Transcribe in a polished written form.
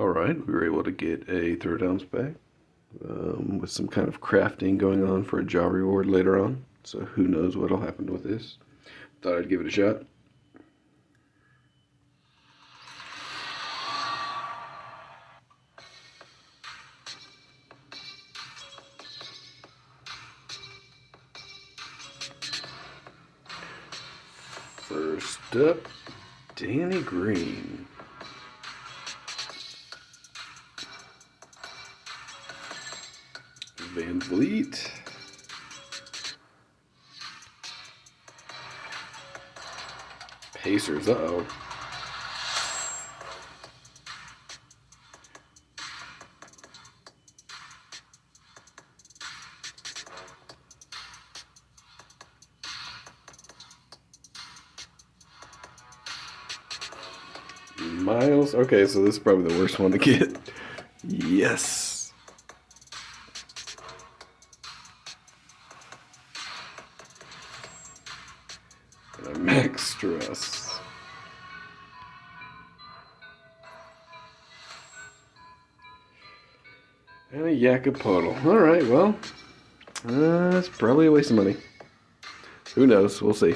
Alright, we were able to get a throwdowns back with some kind of crafting going on for a job reward later on. So who knows what'll happen with this. Thought I'd give it a shot. First up, Danny Green. Van Vliet. Pacers, uh-oh. Miles. Okay, so this is probably the worst one to get. Yes. And a Max Stress. And a Yakapodal. Alright, well. It's probably a waste of money. Who knows? We'll see.